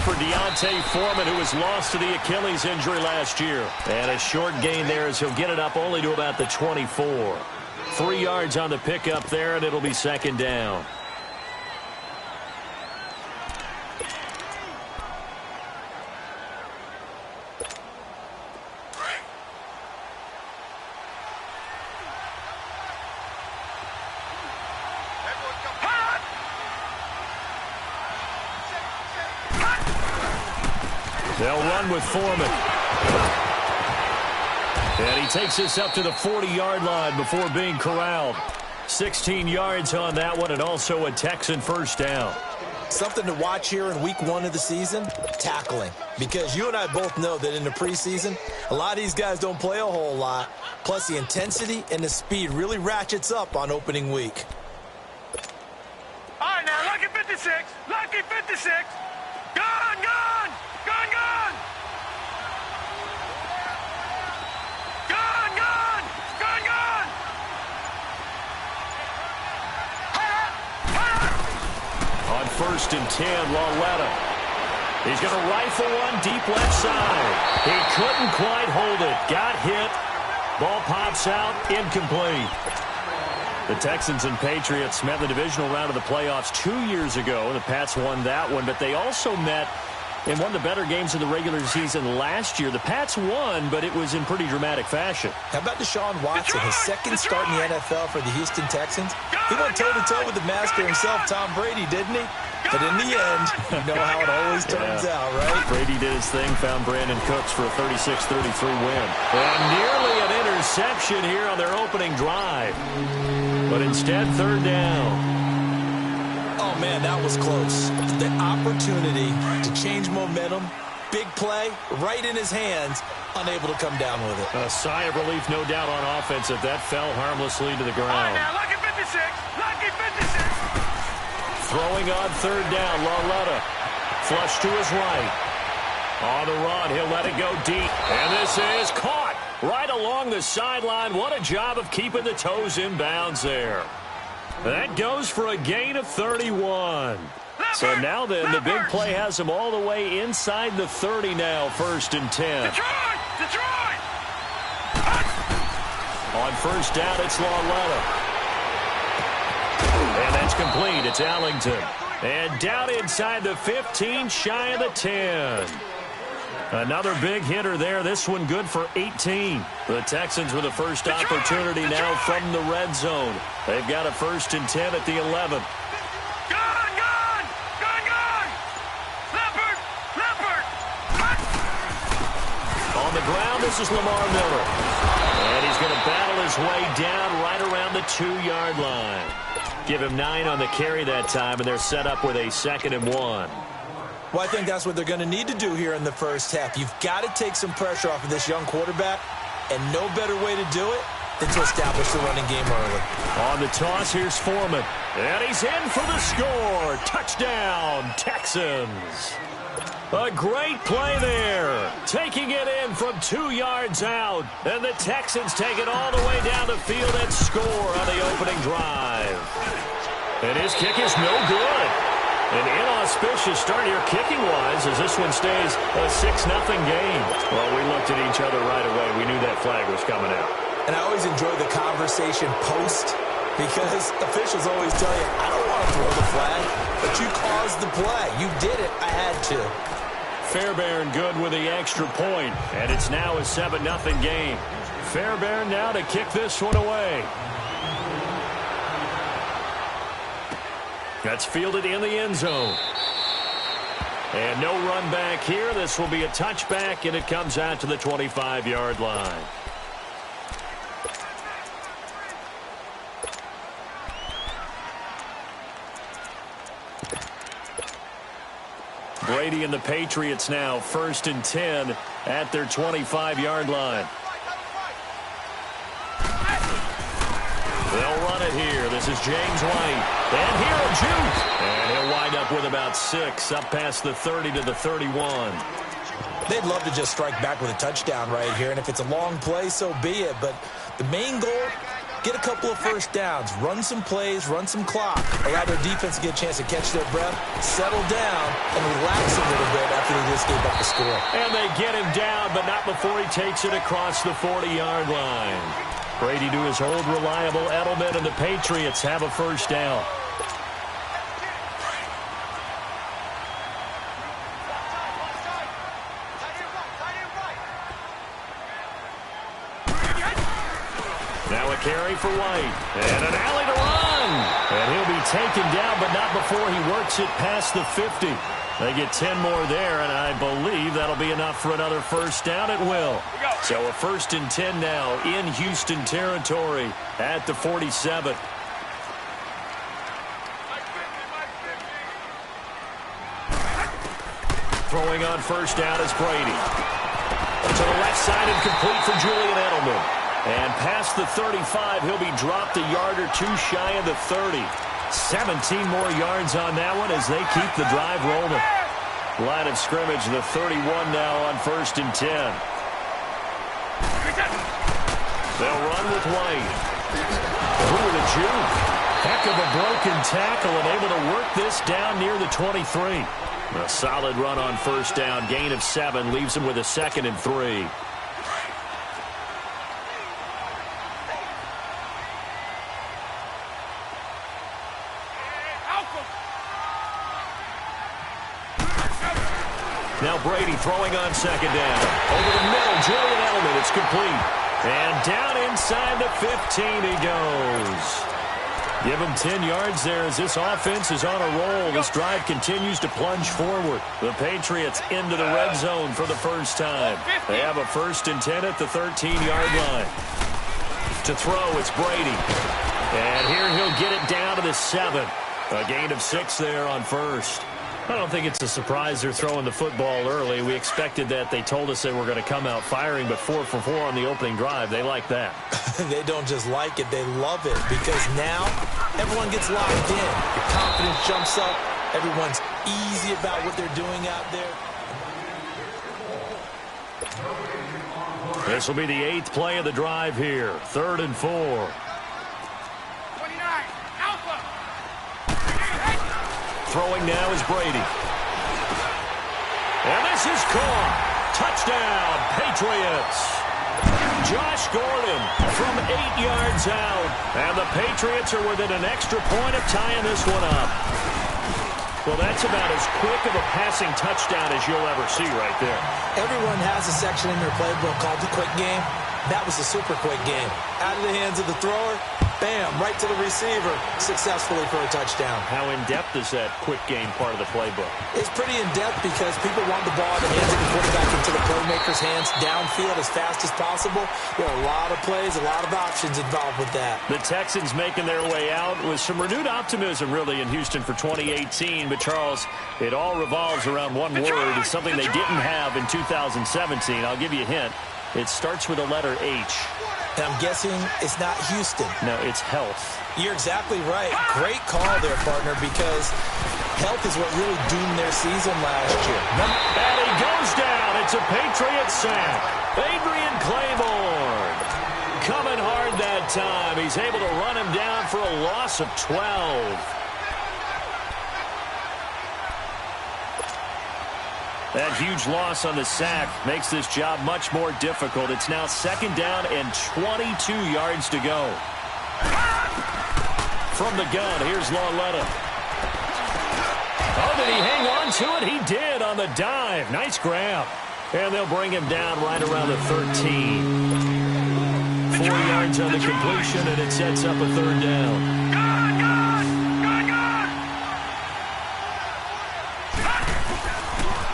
for Deontay Foreman, who was lost to the Achilles injury last year. And a short gain there as he'll get it up only to about the 24. 3 yards on the pickup there, and it'll be second down. They'll run with Foreman. And he takes this up to the 40-yard line before being corralled. 16 yards on that one, and also a Texan first down. Something to watch here in week 1 of the season, tackling. Because you and I both know that in the preseason, a lot of these guys don't play a whole lot. Plus, the intensity and the speed really ratchets up on opening week. All right, now, lucky 56. Lucky 56. Gone, gone. Gone, gone. Gone, gone. Gone, gone. On 1st and 10, Lauletta. He's going to rifle one deep left side. He couldn't quite hold it. Got hit. Ball pops out. Incomplete. The Texans and Patriots met the divisional round of the playoffs 2 years ago. The Pats won that one, but they also met in one of the better games of the regular season last year. The Pats won, but it was in pretty dramatic fashion. How about Deshaun Watson, his second start in the NFL for the Houston Texans? He went toe-to-toe with the master himself, Tom Brady, didn't he? But in the end, you know how it always turns out, right? Brady did his thing, found Brandon Cooks for a 36-33 win. And nearly an interception here on their opening drive. But instead, 3rd down. Oh, man, that was close. The opportunity to change momentum, big play, right in his hands, unable to come down with it. A sigh of relief, no doubt, on offense if that fell harmlessly to the ground. All right, now, lucky 56. Lucky 56. Throwing on 3rd down, Lauletta. Flush to his right. On the run, he'll let it go deep. And this is caught right along the sideline. What a job of keeping the toes in bounds there. That goes for a gain of 31. So now then, the big play has him all the way inside the 30 now, 1st and 10. Detroit! Detroit! On 1st down, it's Lauletta. And that's complete. It's Allington. And down inside the 15, shy of the 10. Another big hitter there. This one good for 18. The Texans with the first opportunity now from the red zone. They've got a 1st and 10 at the 11. Gone, gone! Gone, gone! Leopard! Leopard! On the ground, this is Lamar Miller. And he's going to battle his way down right around the 2-yard line. Give him 9 on the carry that time, and they're set up with a 2nd and 1. Well, I think that's what they're going to need to do here in the first half. You've got to take some pressure off of this young quarterback, and no better way to do it than to establish the running game early. On the toss, here's Foreman. And he's in for the score. Touchdown, Texans. A great play there. Taking it in from 2 yards out. And the Texans take it all the way down the field and score on the opening drive. And his kick is no good. An inauspicious start here kicking-wise as this one stays a 6-0 game. Well, we looked at each other right away. We knew that flag was coming out. And I always enjoy the conversation post because officials always tell you, I don't want to throw the flag, but you caused the play. You did it. I had to. Fairbairn good with the extra point, and it's now a 7-0 game. Fairbairn now to kick this one away. That's fielded in the end zone. And no run back here. This will be a touchback, and it comes out to the 25-yard line. Brady and the Patriots now 1st and 10 at their 25-yard line. They'll run it here. This is James White. And here a juke. And he'll wind up with about 6 up past the 30 to the 31. They'd love to just strike back with a touchdown right here. And if it's a long play, so be it. But the main goal, get a couple of first downs, run some plays, run some clock, allow their defense to get a chance to catch their breath, settle down, and relax a little bit Thankfully, this gave up the score. And they get him down, but not before he takes it across the 40-yard line. Brady to his old reliable Edelman, and the Patriots have a first down. Now a carry for White. And an alley to run. And he'll be taken down, but not before he works it past the 50. They get 10 more there, and I believe that'll be enough for another first down. It will. So a 1st and 10 now in Houston territory at the 47. Throwing on first down is Brady. To the left side and complete for Julian Edelman. And past the 35, he'll be dropped a yard or two shy of the 30. 17 more yards on that one as they keep the drive rolling. Line of scrimmage, the 31 now on 1st and 10. They'll run with White. Who with a juke. Heck of a broken tackle and able to work this down near the 23. A solid run on first down. Gain of 7 leaves him with a 2nd and 3. Now Brady throwing on 2nd down. Over the middle, Julian Edelman. It's complete. And down inside the 15 he goes. Give him 10 yards there as this offense is on a roll. This drive continues to plunge forward. The Patriots into the red zone for the first time. They have a 1st and 10 at the 13-yard line. To throw, it's Brady. And here he'll get it down to the 7. A gain of 6 there on first. I don't think it's a surprise they're throwing the football early. We expected that. They told us they were going to come out firing, but 4 for 4 on the opening drive. They like that. They don't just like it, they love it, because now everyone gets locked in. The confidence jumps up. Everyone's easy about what they're doing out there. This will be the 8th play of the drive here. 3rd and 4. 29, Alpha. Throwing now is Brady. And this is caught. Touchdown, Patriots. Josh Gordon from 8 yards out. And the Patriots are within an extra point of tying this one up. Well, that's about as quick of a passing touchdown as you'll ever see right there. Everyone has a section in their playbook called the quick game. That was a super quick game. Out of the hands of the thrower, bam, right to the receiver, successfully for a touchdown. How in-depth is that quick game part of the playbook? It's pretty in-depth because people want the ball in the hands of the quarterback into the playmaker's hands downfield as fast as possible. There are a lot of plays, a lot of options involved with that. The Texans making their way out with some renewed optimism really in Houston for 2018. But, Charles, it all revolves around one word. It's something they didn't have in 2017. I'll give you a hint. It starts with a letter H. And I'm guessing it's not Houston. No, it's health. You're exactly right. Great call there, partner, because health is what really doomed their season last year. And he goes down. It's a Patriot sack. Adrian Claiborne coming hard that time. He's able to run him down for a loss of 12. That huge loss on the sack makes this job much more difficult. It's now 2nd down and 22 yards to go. From the gun, here's Lauletta. Oh, did he hang on to it? He did on the dive. Nice grab. And they'll bring him down right around the 13. 4 yards on the completion, and it sets up a 3rd down.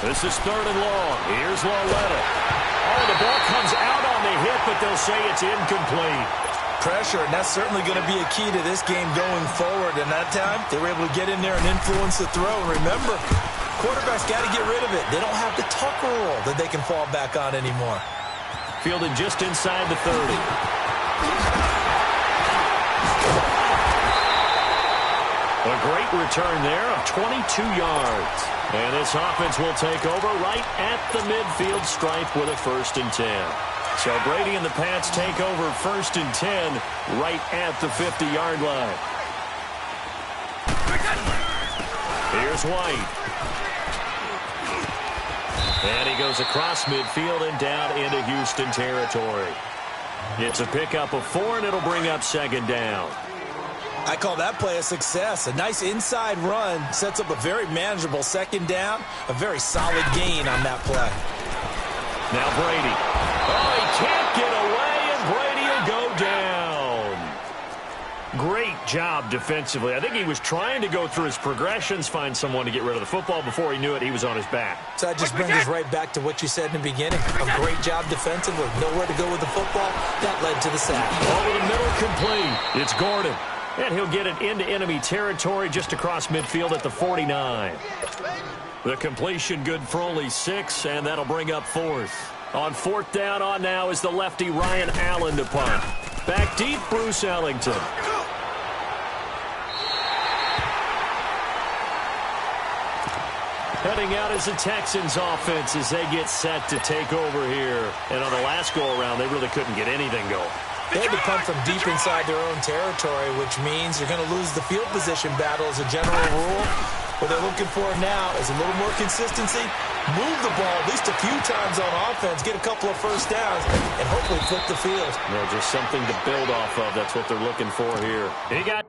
This is 3rd and long. Here's Lauletta. Oh, the ball comes out on the hit, but they'll say it's incomplete. Pressure, and that's certainly going to be a key to this game going forward. And that time, they were able to get in there and influence the throw. And remember, quarterbacks got to get rid of it. They don't have the Tucker rule that they can fall back on anymore. Fielded just inside the 30. A great return there of 22 yards. And this offense will take over right at the midfield stripe with a 1st and 10. So Brady and the Pats take over 1st and 10 right at the 50-yard line. Here's White. And he goes across midfield and down into Houston territory. It's a pickup of 4, and it'll bring up second down. I call that play a success. A nice inside run sets up a very manageable second down. A very solid gain on that play. Now Brady. Oh, he can't get away, and Brady will go down. Great job defensively. I think he was trying to go through his progressions, find someone to get rid of the football. Before he knew it, he was on his back. So that just brings us right back to what you said in the beginning. A great job defensively. Nowhere to go with the football. That led to the sack. Over the middle, complete. It's Gordon. And he'll get it into enemy territory just across midfield at the 49. The completion good for only 6, and that'll bring up 4th. On 4th down on now is the lefty Ryan Allen to punt. Back deep, Bruce Ellington. Heading out is the Texans offense as they get set to take over here. And on the last go-around, they really couldn't get anything going. They had to punt from deep inside their own territory, which means you're going to lose the field position battle as a general rule. What they're looking for now is a little more consistency, move the ball at least a few times on offense, get a couple of first downs, and hopefully flip the field. Yeah, just something to build off of. That's what they're looking for here. He got...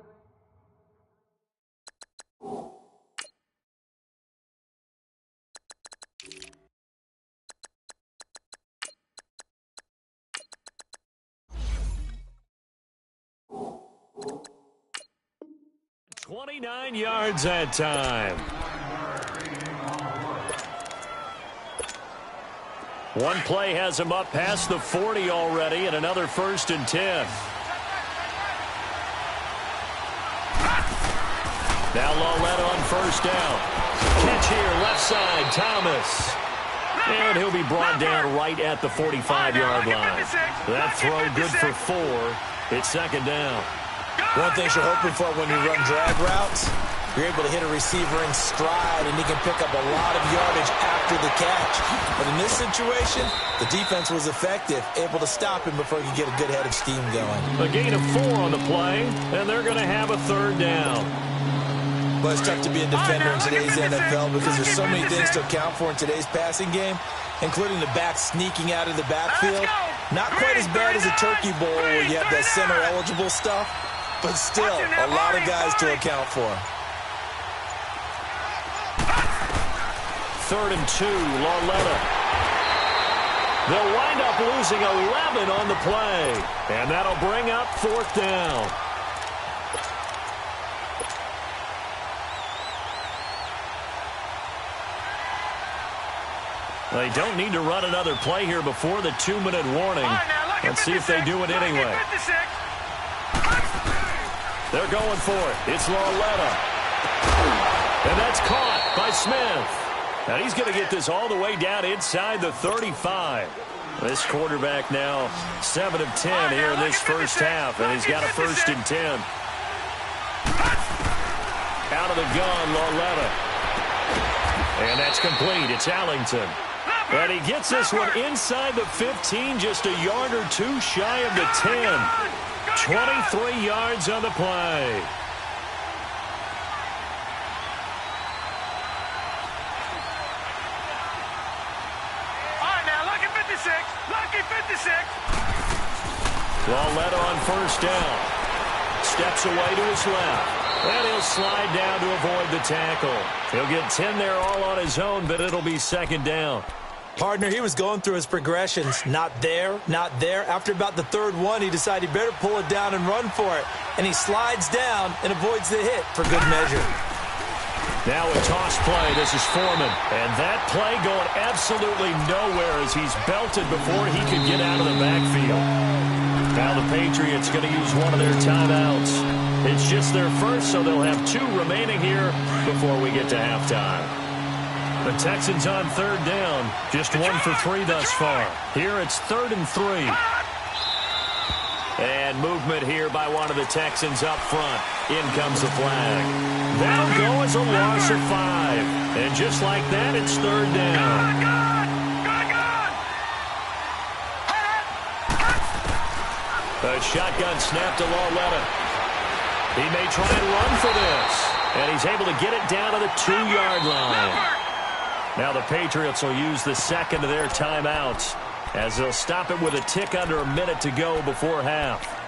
$29 yards that time. One play has him up past the 40 already, and another 1st and 10. Now Lawletta on 1st down. Catch here, left side, Thomas. And he'll be brought down right at the 45-yard line. That throw good for 4. It's 2nd down. One thing you're hoping for when you run drag routes, you're able to hit a receiver in stride, and he can pick up a lot of yardage after the catch. But in this situation, the defense was effective, able to stop him before he could get a good head of steam going. A gain of 4 on the play, and they're going to have a 3rd down. But it's tough to be a defender in today's NFL because there's so many things to account for in today's passing game, including the back sneaking out of the backfield. Not quite as bad as a turkey bowl where you have that center-eligible stuff, but still a lot of guys to account for. 3rd and 2, Lawletta. They'll wind up losing 11 on the play, and that'll bring up 4th down. They don't need to run another play here before the 2-minute warning. Let's see if they do it anyway. They're going for it. It's Lawletta. And that's caught by Smith. And he's going to get this all the way down inside the 35. This quarterback now 7 of 10 here in this first half, and he's got a 1st and 10. Out of the gun, Lawletta. And that's complete. It's Ellington. And he gets this one inside the 15, just a yard or 2 shy of the 10. 23 yards on the play. All right, now, lucky 56. Lucky 56. Lawletta on 1st down. Steps away to his left. And he'll slide down to avoid the tackle. He'll get 10 there all on his own, but it'll be 2nd down. Partner, he was going through his progressions. Not there, not there. After about the 3rd one, he decided he better pull it down and run for it. And he slides down and avoids the hit for good measure. Now a toss play. This is Foreman. And that play going absolutely nowhere as he's belted before he could get out of the backfield. Now the Patriots going to use one of their timeouts. It's just their first, so they'll have 2 remaining here before we get to halftime. The Texans on 3rd down. Just 1 for 3 thus far. Here it's 3rd and 3. And movement here by one of the Texans up front. In comes the flag. That'll go as a loss of 5. And just like that, it's 3rd down. A shotgun snap to Lawletta. He may try and run for this. And he's able to get it down to the 2-yard line. Now the Patriots will use the second of their timeouts as they'll stop it with a tick under a minute to go before half.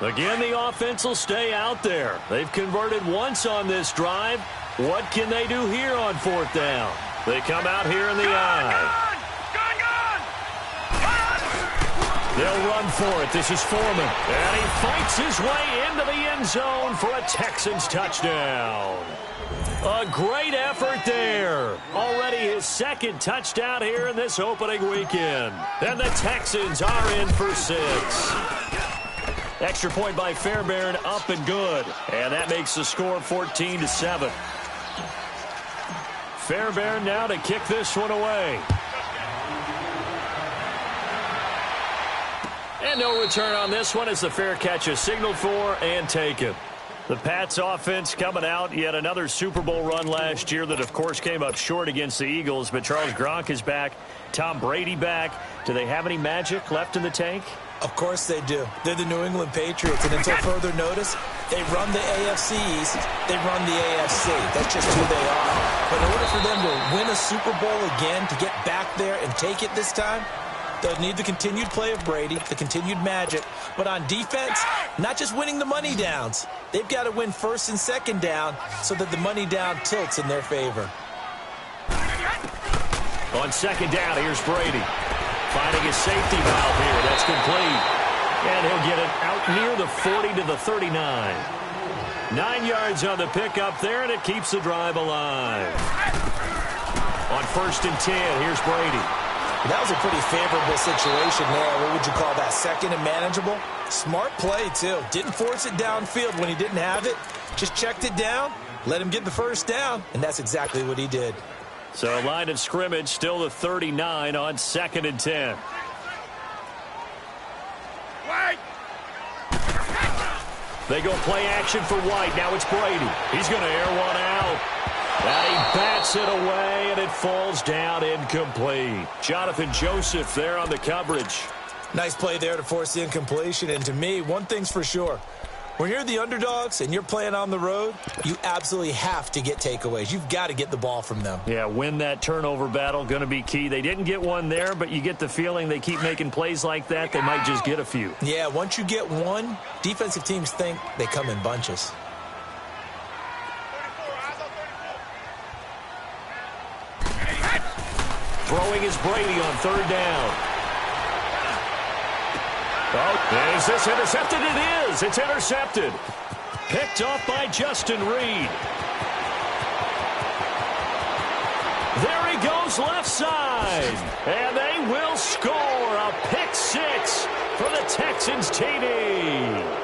Again, the offense will stay out there. They've converted once on this drive. What can they do here on fourth down? They come out here in the eye. They'll run for it. This is Foreman. And he fights his way into the end zone for a Texans touchdown. A great effort there. Already his second touchdown here in this opening weekend. And the Texans are in for 6. Extra point by Fairbairn, up and good. And that makes the score 14-7. Fairbairn now to kick this one away. And no return on this one as the fair catch is signaled for and taken. The Pats offense coming out, yet another Super Bowl run last year that, of course, came up short against the Eagles. But Charles Gronk is back. Tom Brady back. Do they have any magic left in the tank? Of course they do. They're the New England Patriots, and until further notice, they run the AFC East, they run the AFC. That's just who they are. But in order for them to win a Super Bowl again, to get back there and take it this time, they'll need the continued play of Brady, the continued magic. But on defense, not just winning the money downs. They've got to win first and second down so that the money down tilts in their favor. On second down, here's Brady. Finding his safety valve here. That's complete. And he'll get it out near the 40 to the 39. 9 yards on the pickup there, and it keeps the drive alive. On first and 10, here's Brady. That was a pretty favorable situation there. What would you call that? Second and manageable? Smart play, too. Didn't force it downfield when he didn't have it. Just checked it down, let him get the first down, and that's exactly what he did. So line of scrimmage still the 39 on second and 10. White. They go play action for White. Now it's Brady. He's going to air one out. And he bats it away, and it falls down incomplete. Jonathan Joseph there on the coverage. Nice play there to force the incompletion. And to me, one thing's for sure. When you're the underdogs and you're playing on the road, you absolutely have to get takeaways. You've got to get the ball from them. Yeah, win that turnover battle, going to be key. They didn't get one there, but you get the feeling they keep making plays like that, they might just get a few. Yeah, once you get one, defensive teams think they come in bunches. Throwing is Brady on third down. Oh, is this intercepted? It is. It's intercepted. Picked off by Justin Reed. There he goes left side. And they will score a pick six for the Texans TD.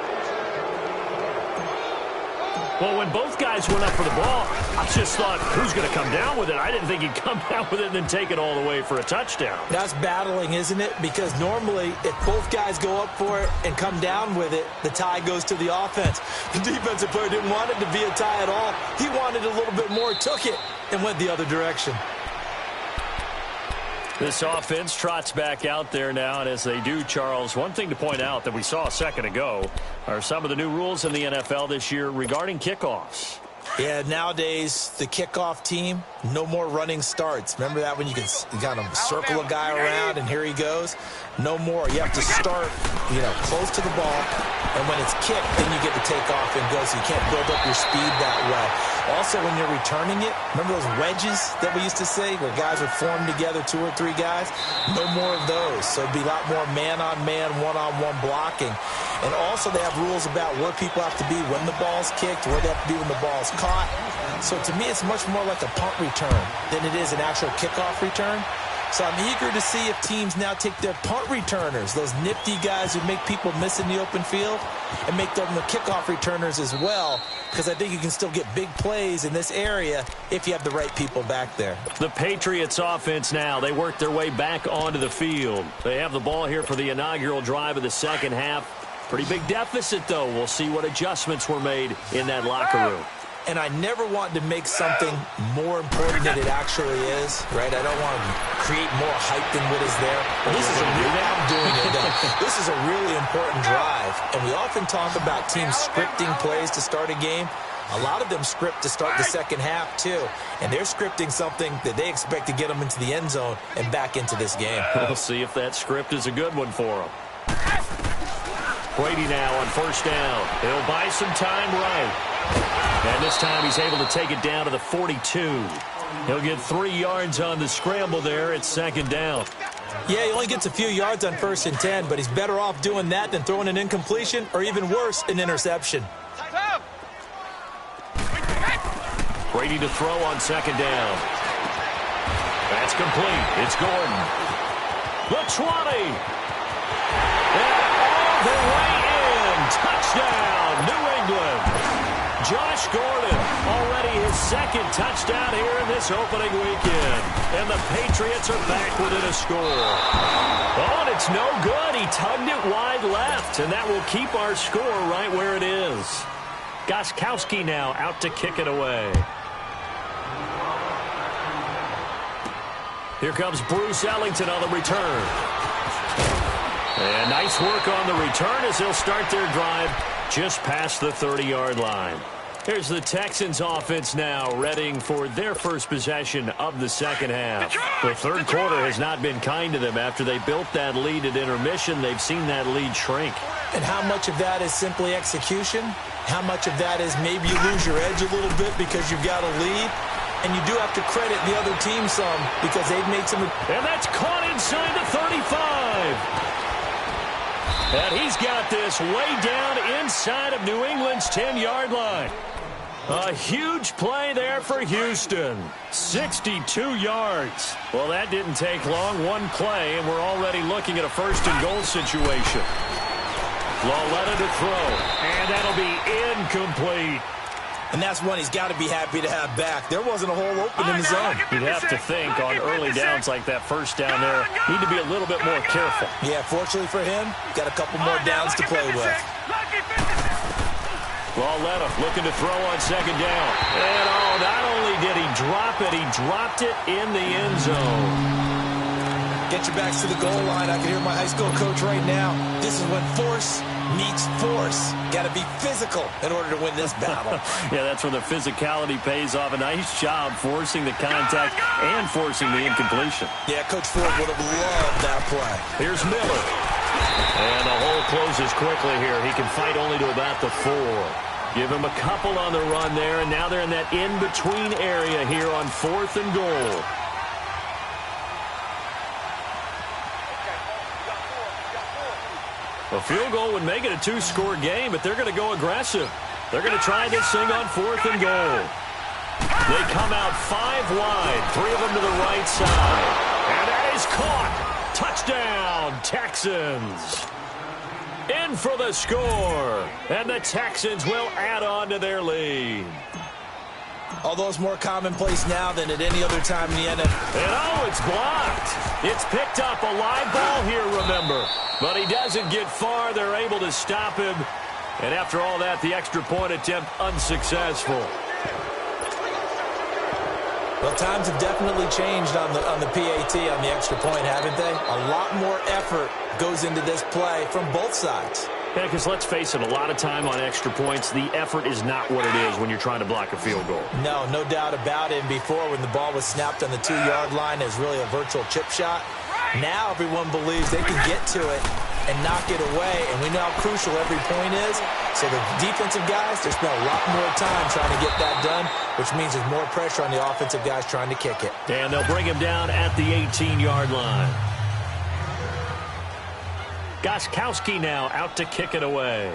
Well, when both guys went up for the ball, I just thought, who's going to come down with it? I didn't think he'd come down with it and then take it all the way for a touchdown. That's battling, isn't it? Because normally, if both guys go up for it and come down with it, the tie goes to the offense. The defensive player didn't want it to be a tie at all. He wanted a little bit more, took it, and went the other direction. This offense trots back out there now, and as they do, Charles, one thing to point out that we saw a second ago are some of the new rules in the NFL this year regarding kickoffs. Yeah, nowadays, the kickoff team, no more running starts. Remember that when you kind of circle a guy around and here he goes? No more. You have to start, close to the ball, and when it's kicked, then you get to take off and go, so you can't build up your speed that way. Also, when you're returning it, remember those wedges that we used to say where guys would form together, 2 or 3 guys? No more of those. So it'd be a lot more man-on-man, one-on-one blocking. And also they have rules about where people have to be when the ball's kicked, where they have to be when the ball's caught. So to me, it's much more like a punt return than it is an actual kickoff return. So I'm eager to see if teams now take their punt returners, those nifty guys who make people miss in the open field, and make them the kickoff returners as well, because I think you can still get big plays in this area if you have the right people back there. The Patriots offense now, they work their way back onto the field. They have the ball here for the inaugural drive of the second half. Pretty big deficit, though. We'll see what adjustments were made in that locker room. And I never want to make something more important than it actually is, right? I don't want to create more hype than what is there. But this is I'm doing it. This is a really important drive. And we often talk about teams scripting plays to start a game. A lot of them script to start the second half, too. And they're scripting something that they expect to get them into the end zone and back into this game. We'll see if that script is a good one for them. Brady now on first down. He'll buy some time right. And this time he's able to take it down to the 42. He'll get 3 yards on the scramble there. It's second down. Yeah, he only gets a few yards on 1st and 10, but he's better off doing that than throwing an incompletion or even worse, an interception. Brady to throw on second down. That's complete. It's Gordon. The 20. And all the way in. Touchdown, New England. Josh Gordon, already his second touchdown here in this opening weekend. And the Patriots are back within a score. Oh, and it's no good. He tugged it wide left, and that will keep our score right where it is. Gostkowski now out to kick it away. Here comes Bruce Ellington on the return. And nice work on the return as they'll start their drive just past the 30-yard line. Here's the Texans offense now readying for their first possession of the second half. The third quarter has not been kind to them. After they built that lead at intermission, they've seen that lead shrink. And how much of that is simply execution? How much of that is maybe you lose your edge a little bit because you've got a lead? And you do have to credit the other team some because they've made some... And that's caught inside the 35. And he's got this way down inside of New England's 10-yard line. A huge play there for Houston. 62 yards. Well, that didn't take long. One play, and we're already looking at a first-and-goal situation. Lauletta to throw, and that'll be incomplete. And that's one he's got to be happy to have back. There wasn't a hole open in the zone. You'd have to think on early downs like that first down there, need to be a little bit more careful. Yeah, fortunately for him, got a couple more downs to play with. Lauletta looking to throw on second down. And not only did he drop it, he dropped it in the end zone. Get your backs to the goal line. I can hear my high school coach right now. This is when force meets force. Got to be physical in order to win this battle. Yeah, that's where the physicality pays off. A nice job forcing the contact and forcing the incompletion. Yeah, Coach Ford would have loved that play. Here's Miller. And the hole closes quickly here. He can fight only to about the 4. Give him a couple on the run there, and now they're in that in-between area here on 4th and goal. A field goal would make it a 2-score game, but they're going to go aggressive. They're going to try this thing on 4th and goal. They come out 5 wide, 3 of them to the right side. And that is caught. Touchdown, Texans. In for the score. And the Texans will add on to their lead. Although it's more commonplace now than at any other time in the NFL. And it's blocked. It's picked up a live ball here, remember. But he doesn't get far. They're able to stop him. And after all that, the extra point attempt unsuccessful. Well, times have definitely changed on the PAT, on the extra point, haven't they? A lot more effort goes into this play from both sides. Yeah, because let's face it, a lot of time on extra points, the effort is not what it is when you're trying to block a field goal. No doubt about it. And before, when the ball was snapped on the 2-yard line, it was really a virtual chip shot. Now everyone believes they can get to it and knock it away, and we know how crucial every point is. So the defensive guys, they spend a lot more time trying to get that done, which means there's more pressure on the offensive guys trying to kick it. And they'll bring him down at the 18-yard line. Gostkowski now out to kick it away.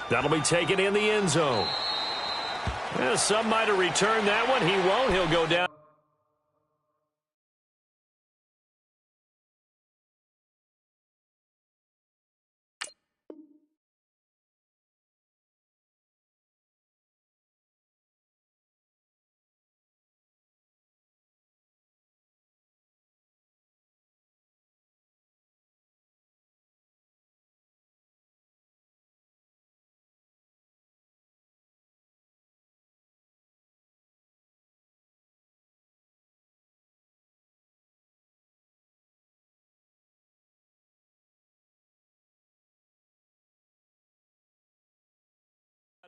That'll be taken in the end zone. Well, some might have returned that one. He won't. He'll go down.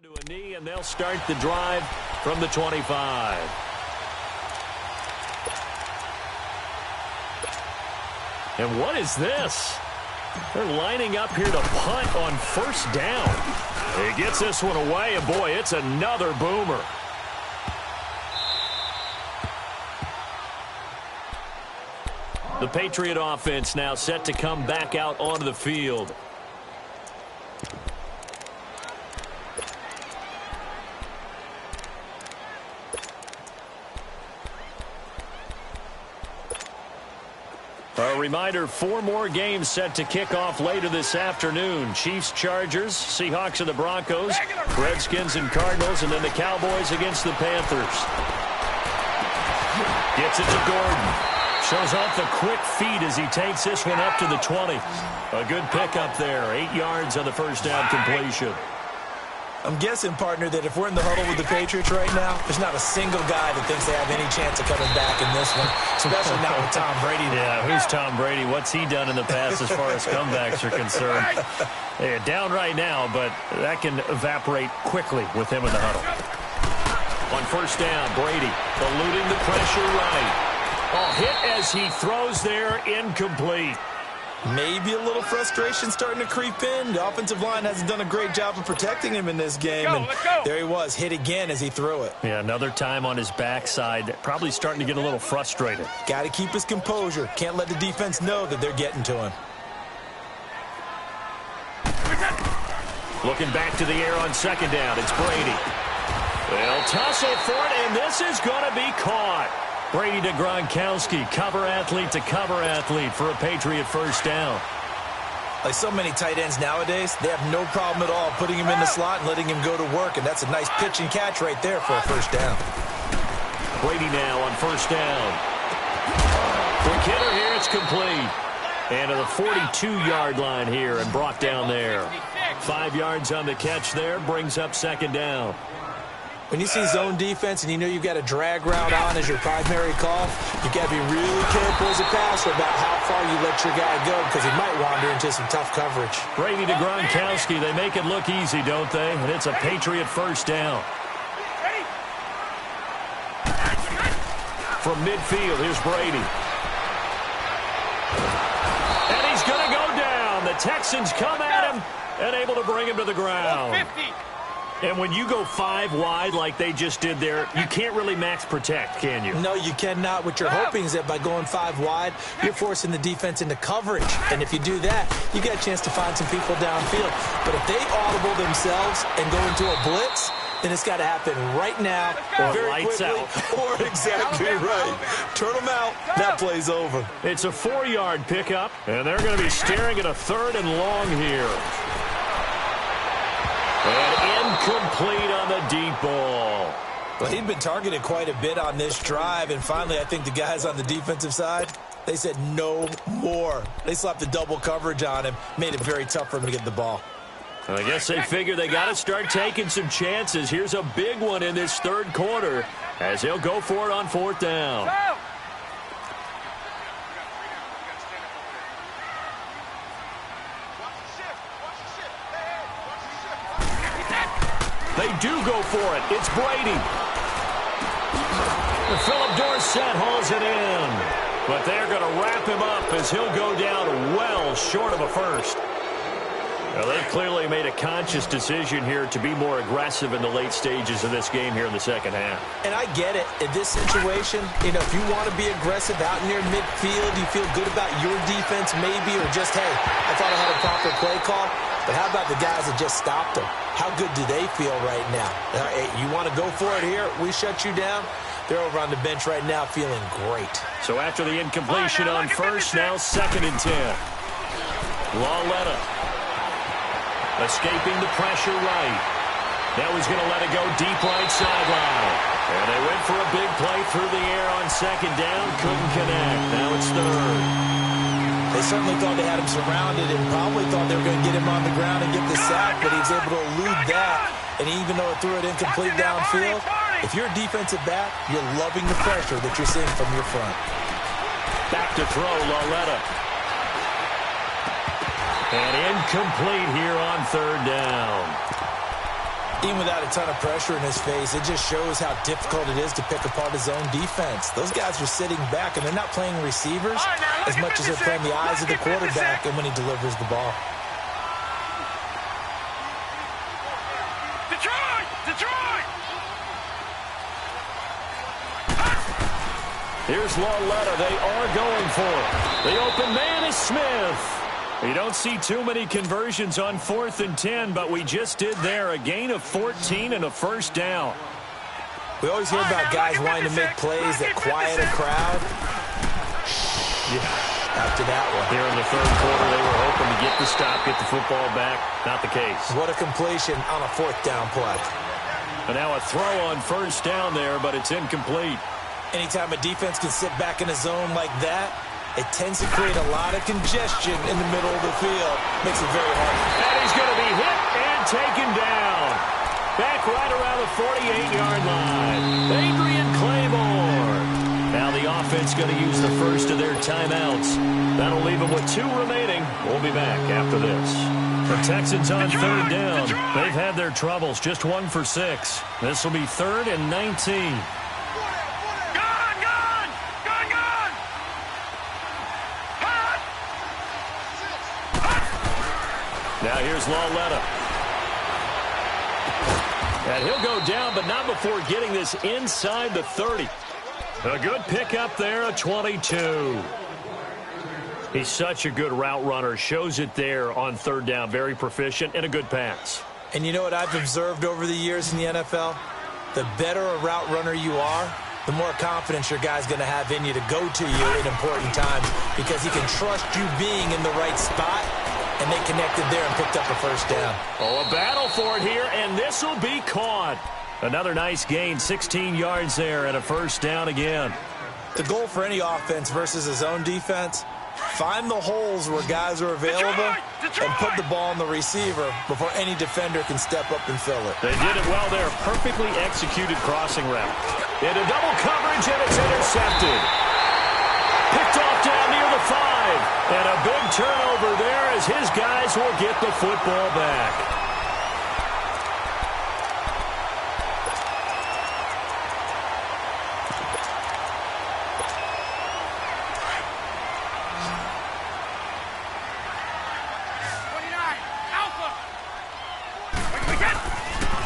To a knee, and they'll start the drive from the 25. And what is this? They're lining up here to punt on first down. He gets this one away, and boy, it's another boomer. The Patriot offense now set to come back out onto the field. A reminder, 4 more games set to kick off later this afternoon. Chiefs, Chargers, Seahawks and the Broncos, Redskins and Cardinals, and then the Cowboys against the Panthers. Gets it to Gordon. Shows off the quick feet as he takes this one up to the 20. A good pickup there. 8 yards on the first down completion. I'm guessing, partner, that if we're in the huddle with the Patriots right now, there's not a single guy that thinks they have any chance of coming back in this one, especially not with Tom Brady. Yeah, who's Tom Brady? What's he done in the past as far as comebacks are concerned? Yeah, down right now, but that can evaporate quickly with him in the huddle. On first down, Brady eluding the pressure right. Oh, hit as he throws there, incomplete. Maybe a little frustration starting to creep in. The offensive line hasn't done a great job of protecting him in this game. And there he was, hit again as he threw it. Yeah, another time on his backside. Probably starting to get a little frustrated. Got to keep his composure. Can't let the defense know that they're getting to him. Looking back to the air on second down. It's Brady. They'll tussle for it, and this is going to be caught. Brady to Gronkowski, cover athlete to cover athlete for a Patriot first down. Like so many tight ends nowadays, they have no problem at all putting him in the slot and letting him go to work, and that's a nice pitch and catch right there for a first down. Brady now on first down. Quick hitter here, it's complete. And to the 42-yard line here and brought down there. 5 yards on the catch there, brings up second down. When you see zone defense and you know you've got a drag route on as your primary call, you've got to be really careful as a passer about how far you let your guy go because he might wander into some tough coverage. Brady to Gronkowski. They make it look easy, don't they? And it's a Patriot first down. From midfield, here's Brady. And he's going to go down. The Texans come at him and able to bring him to the ground. And when you go 5 wide like they just did there, you can't really max protect, can you? No, you cannot. What you're hoping is that by going 5 wide, you're forcing the defense into coverage. And if you do that, you got a chance to find some people downfield. But if they audible themselves and go into a blitz, then it's got to happen right now, or very lights quickly, out. or exactly right. Turn them out. That play's over. It's a 4-yard pickup, and they're going to be staring at a 3rd and long here. And incomplete on the deep ball. Well, he'd been targeted quite a bit on this drive, and finally I think the guys on the defensive side, they said no more. They slapped the double coverage on him, made it very tough for him to get the ball. I guess they figure they got to start taking some chances. Here's a big one in this 3rd quarter as he'll go for it on 4th down. They do go for it. It's Brady. And Philip Dorsett hauls it in. But they're going to wrap him up as he'll go down well short of a first. Well, they've clearly made a conscious decision here to be more aggressive in the late stages of this game here in the second half. And I get it. In this situation, you know, if you want to be aggressive out near midfield, you feel good about your defense maybe, or just, hey, I thought I had a proper play call. But how about the guys that just stopped them? How good do they feel right now? Hey, you want to go for it here? We shut you down. They're over on the bench right now feeling great. So after the incompletion on first, now 2nd and 10. Lauletta escaping the pressure right. Now he's going to let it go deep right sideline. And they went for a big play through the air on 2nd down. Couldn't connect. Now it's 3rd. They certainly thought they had him surrounded and probably thought they were going to get him on the ground and get the sack, but he was able to elude that. And even though it threw it incomplete downfield, if you're a defensive back, you're loving the pressure that you're seeing from your front. Back to throw, Lauletta. And incomplete here on 3rd down. Even without a ton of pressure in his face, it just shows how difficult it is to pick apart his own defense. Those guys are sitting back, and they're not playing receivers as much as they're playing the eyes of the quarterback and when he delivers the ball. Detroit! Here's Lauletta. They are going for it. The open man is Smith. You don't see too many conversions on 4th and 10, but we just did there. A gain of 14 and a first down. We always hear about guys wanting to make plays that quiet a crowd. Yeah, after that one. Here in the third quarter, they were hoping to get the stop, get the football back. Not the case. What a completion on a 4th down play. And now a throw on first down there, but it's incomplete. Anytime a defense can sit back in a zone like that, it tends to create a lot of congestion in the middle of the field. Makes it very hard. And he's going to be hit and taken down. Back right around the 48-yard line. Adrian Claymore. Now the offense going to use the first of their timeouts. That'll leave them with 2 remaining. We'll be back after this. The Texans on third down. They've had their troubles. Just 1 for 6. This will be 3rd and 19. Now here's Lauletta. And he'll go down, but not before getting this inside the 30. A good pickup there, a 22. He's such a good route runner. Shows it there on third down. Very proficient and a good pass. And you know what I've observed over the years in the NFL? The better a route runner you are, the more confidence your guy's going to have in you to go to you in important times because he can trust you being in the right spot. And they connected there and picked up a first down. Oh, a battle for it here, and this will be caught. Another nice gain, 16 yards there, and a first down again. The goal for any offense versus his own defense, find the holes where guys are available and put the ball on the receiver before any defender can step up and fill it. They did it well there. Perfectly executed crossing route. Into double coverage, and it's intercepted. Picked off down near the 5. And a big turnover there as his guys will get the football back.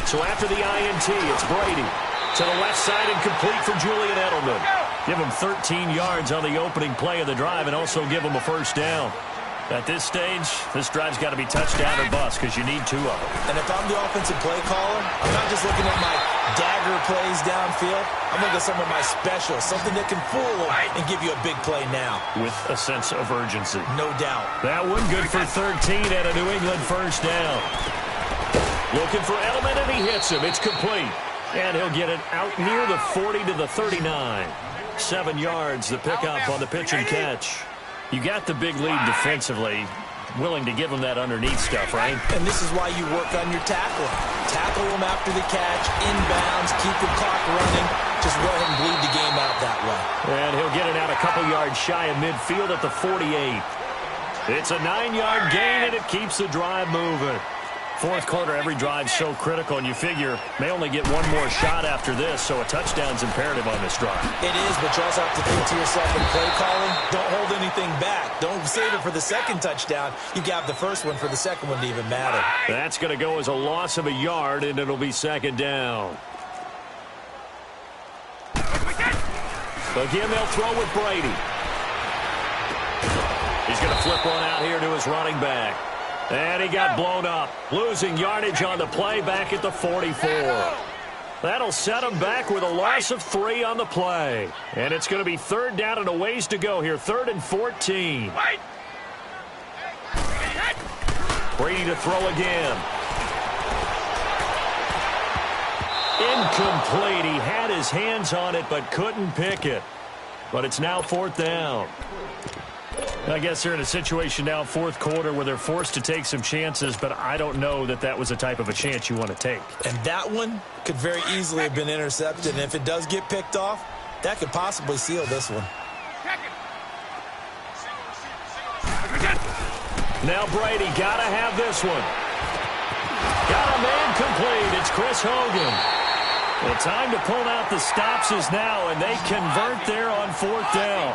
So after the INT, it's Brady. To the left side and complete for Julian Edelman. Give him 13 yards on the opening play of the drive and also give him a first down. At this stage, this drive's got to be touchdown or bust because you need 2 of them. And if I'm the offensive play caller, I'm not just looking at my dagger plays downfield. I'm looking at some of my specials, something that can fool them and give you a big play now. With a sense of urgency. No doubt. That one good for 13 and a New England first down. Looking for Edelman and he hits him. It's complete. And he'll get it out near the 40 to the 39. 7 yards, the pickup on the pitch and catch. You got the big lead defensively. Willing to give him that underneath stuff, right? And this is why you work on your tackling. Tackle him after the catch, inbounds, keep the clock running. Just let him bleed the game out that way. And he'll get it out a couple yards shy of midfield at the 48. It's a 9-yard gain, and it keeps the drive moving. Fourth quarter, every drive so critical, and you figure may only get one more shot after this, so a touchdown's imperative on this drive. It is, but you also have to think to yourself in play calling, don't hold anything back. Don't save it for the second touchdown. You got the first one for the second one to even matter. That's going to go as a loss of a yard, and it'll be second down. Again, they'll throw with Brady. He's going to flip one out here to his running back. And he got blown up, losing yardage on the play back at the 44. That'll set him back with a loss of 3 on the play. And it's going to be third down and a ways to go here, 3rd and 14. Brady to throw again. Incomplete. He had his hands on it but couldn't pick it. But it's now 4th down. I guess they're in a situation now, fourth quarter, where they're forced to take some chances, but I don't know that that was a type of a chance you want to take. And that one could very easily have been intercepted, and if it does get picked off, that could possibly seal this one. Now Brady got to have this one. Got a man complete. It's Chris Hogan. The time to pull out the stops is now, and they convert there on 4th down.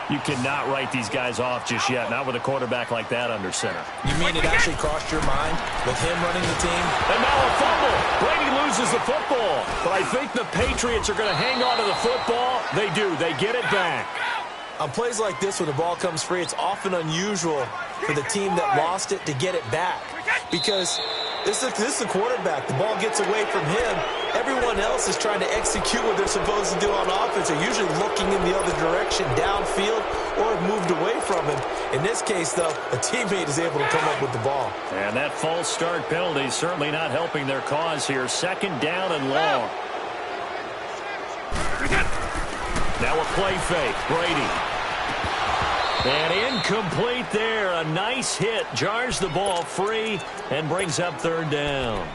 You cannot write these guys off just yet, not with a quarterback like that under center. You mean it actually crossed your mind with him running the team? And now a fumble. Brady loses the football. But I think the Patriots are going to hang on to the football. They do. They get it back. On plays like this, when the ball comes free, it's often unusual for the team that lost it to get it back. Because this is the quarterback. The ball gets away from him. Everyone else is trying to execute what they're supposed to do on offense. They're usually looking in the other direction, downfield, or have moved away from him. In this case, though, a teammate is able to come up with the ball. And that false start penalty is certainly not helping their cause here. 2nd down and long. Now a play fake. Brady. And incomplete there. A nice hit. Jars the ball free and brings up 3rd down.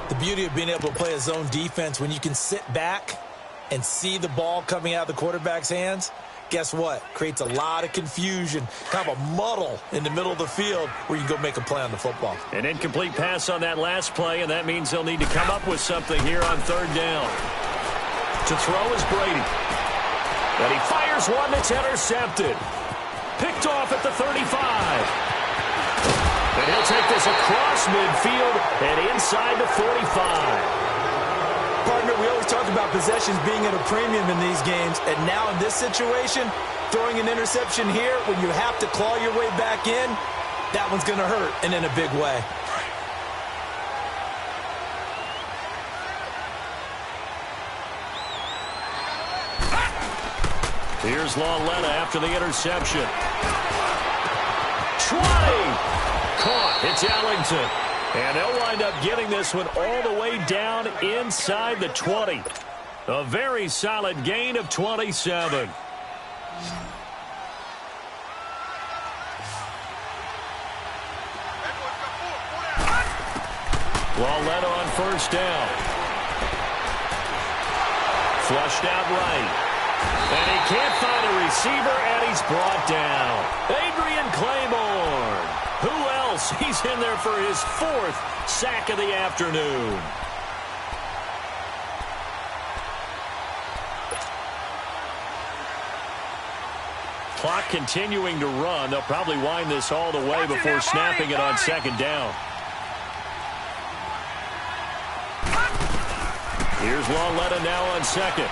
The beauty of being able to play a zone defense, when you can sit back and see the ball coming out of the quarterback's hands, guess what? Creates a lot of confusion, kind of a muddle in the middle of the field where you go make a play on the football. An incomplete pass on that last play, and that means they'll need to come up with something here on 3rd down. To throw is Brady. And he fires one that's intercepted. Picked off at the 35. And he'll take this across midfield and inside the 45. Partner, we always talk about possessions being at a premium in these games, and now in this situation, throwing an interception here when you have to claw your way back in, that one's going to hurt, and in a big way. Here's Lauletta after the interception. 20! Caught. It's Ellington. And they'll wind up getting this one all the way down inside the 20. A very solid gain of 27. Lauletta on 1st down. Flushed out right. And he can't find a receiver, and he's brought down. Adrian Claiborne. Who else? He's in there for his 4th sack of the afternoon. Clock continuing to run. They'll probably wind this all the way before snapping it on 2nd down. Here's Lauletta now on 2nd.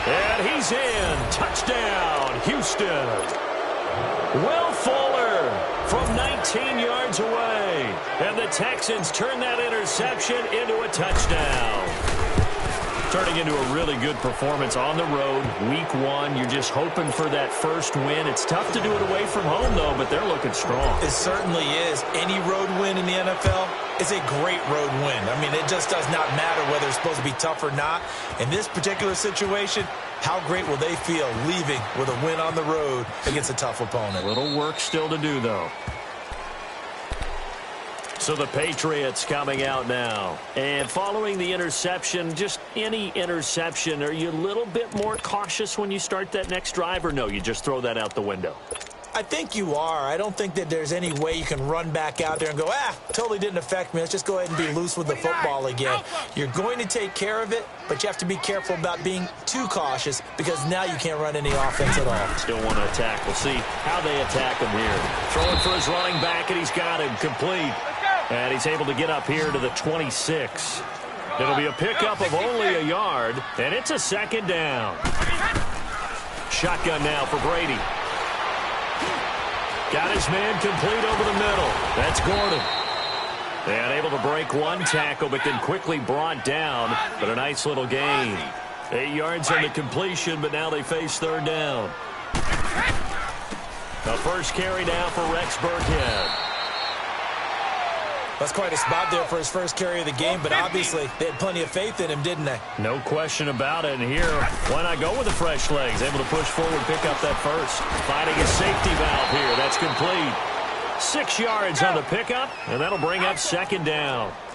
And he's in. Touchdown, Houston. Will Fuller from 19 yards away. And the Texans turn that interception into a touchdown. Turning into a really good performance on the road. Week 1, you're just hoping for that first win. It's tough to do it away from home, though, but they're looking strong. It certainly is. Any road win in the NFL is a great road win. I mean, it just does not matter whether it's supposed to be tough or not. In this particular situation, how great will they feel leaving with a win on the road against a tough opponent? A little work still to do, though. So the Patriots coming out now. And following the interception, just any interception, are you a little bit more cautious when you start that next drive, or no, you just throw that out the window? I think you are. I don't think that there's any way you can run back out there and go, totally didn't affect me. Let's just go ahead and be loose with the football again. You're going to take care of it, but you have to be careful about being too cautious because now you can't run any offense at all. Still want to attack. We'll see how they attack him here. Throwing for his running back, and he's got him complete. And he's able to get up here to the 26. It'll be a pickup of only a yard, and it's a 2nd down. Shotgun now for Brady. Got his man complete over the middle. That's Gordon. And able to break one tackle, but then quickly brought down. But a nice little gain. 8 yards on the completion, but now they face 3rd down. The first carry now for Rex Burkhead. That's quite a spot there for his first carry of the game, but obviously they had plenty of faith in him, didn't they? No question about it. And here, why not go with the fresh legs? Able to push forward, pick up that first. Finding a safety valve here. That's complete. 6 yards on the pickup, and that'll bring up 2nd down.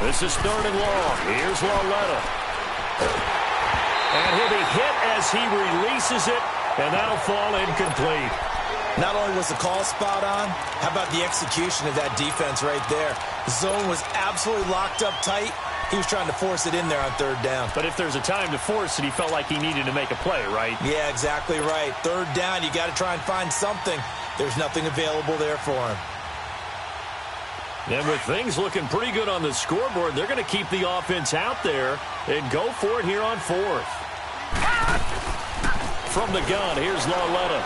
This is 3rd and long. Here's Lauletta. And he'll be hit as he releases it, and that'll fall incomplete. Not only was the call spot on, how about the execution of that defense right there? The zone was absolutely locked up tight. He was trying to force it in there on 3rd down. But if there's a time to force it, he felt like he needed to make a play, right? Yeah, exactly right. 3rd down, you got to try and find something. There's nothing available there for him. And with things looking pretty good on the scoreboard, they're going to keep the offense out there and go for it here on 4th. From the gun, here's Lauletta.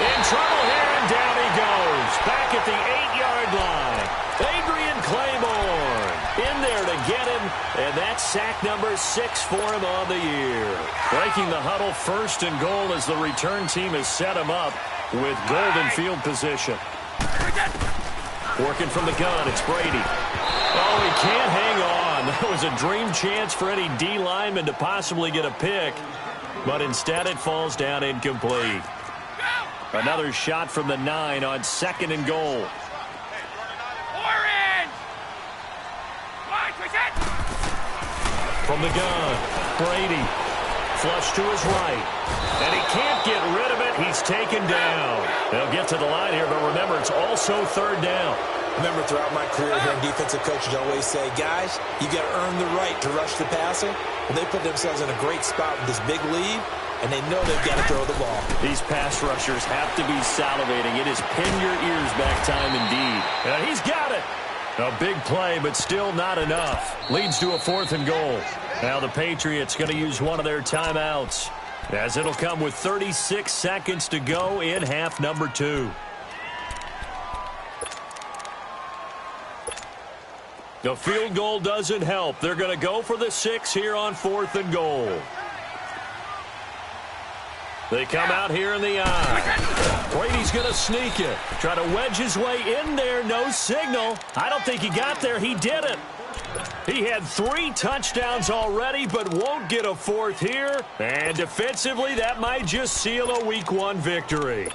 In trouble here, and down he goes. Back at the 8-yard line. Adrian Claiborne in there to get him, and that's sack number 6 for him on the year. Breaking the huddle, 1st and goal as the return team has set him up with golden field position. Working from the gun, it's Brady. Oh, he can't hang on. That was a dream chance for any D lineman to possibly get a pick, but instead it falls down incomplete. Another shot from the 9 on 2nd and goal. From the gun, Brady. Flush to his right. And he can't get rid of it. He's taken down. They'll get to the line here, but remember, it's also 3rd down. Remember, throughout my career here, defensive coaches always say, guys, you got to earn the right to rush the passer. Well, they put themselves in a great spot with this big lead, and they know they've got to throw the ball. These pass rushers have to be salivating. It is pin your ears back time indeed. And he's got it. A big play, but still not enough. Leads to a 4th and goal. Now the Patriots going to use one of their timeouts, as it'll come with 36 seconds to go in half number 2. The field goal doesn't help. They're going to go for the 6 here on 4th and goal. They come out here in the eye. Brady's going to sneak it. Try to wedge his way in there. No signal. I don't think he got there. He did it. He had 3 touchdowns already, but won't get a 4th here. And defensively, that might just seal a Week 1 victory.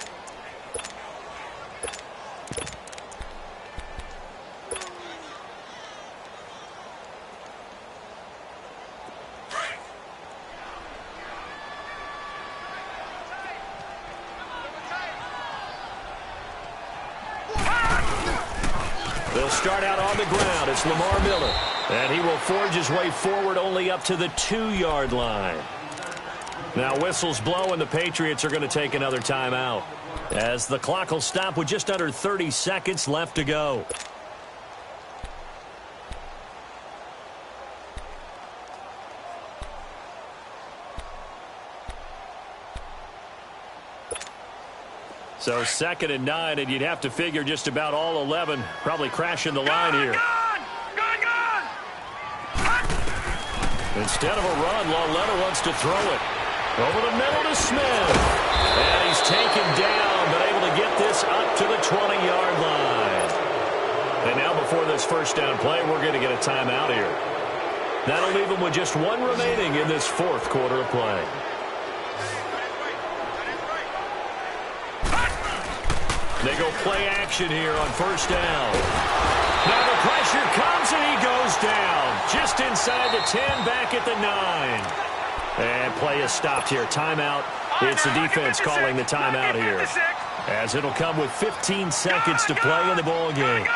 They'll start out on the ground. It's Lamar Miller. And he will forge his way forward only up to the 2-yard line. Now whistles blow, and the Patriots are going to take another timeout, as the clock will stop with just under 30 seconds left to go. So 2nd and 9, and you'd have to figure just about all 11 probably crashing the line here. Instead of a run, Lauletta wants to throw it. Over the middle to Smith. And he's taken down, but able to get this up to the 20-yard line. And now before this 1st down play, we're going to get a timeout here. That'll leave them with just 1 remaining in this 4th quarter of play. They go play action here on 1st down. Now the pressure comes, and he goes down. Just inside the 10, back at the 9. And play is stopped here. Timeout. It's the defense calling the timeout here, as it'll come with 15 seconds to play in the ball game.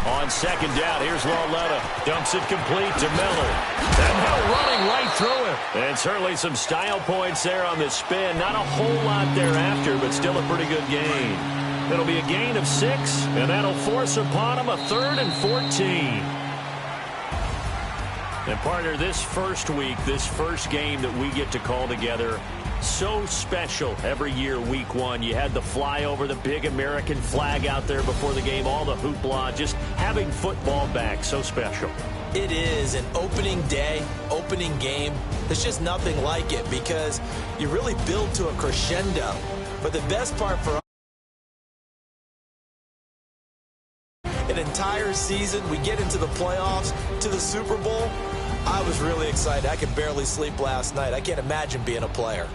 On 2nd down, here's Lauletta. Dumps it complete to Miller. And Miller running right through it. And certainly some style points there on the spin. Not a whole lot thereafter, but still a pretty good gain. It'll be a gain of 6, and that'll force upon him a 3rd and 14. And partner, this first week, this first game that we get to call together, so special every year, Week 1. You had the flyover, the big American flag out there before the game, all the hoopla, just having football back, so special. It is an opening day, opening game. There's just nothing like it, because you really build to a crescendo. But the best part for us, an entire season, we get into the playoffs, to the Super Bowl. I was really excited. I could barely sleep last night. I can't imagine being a player.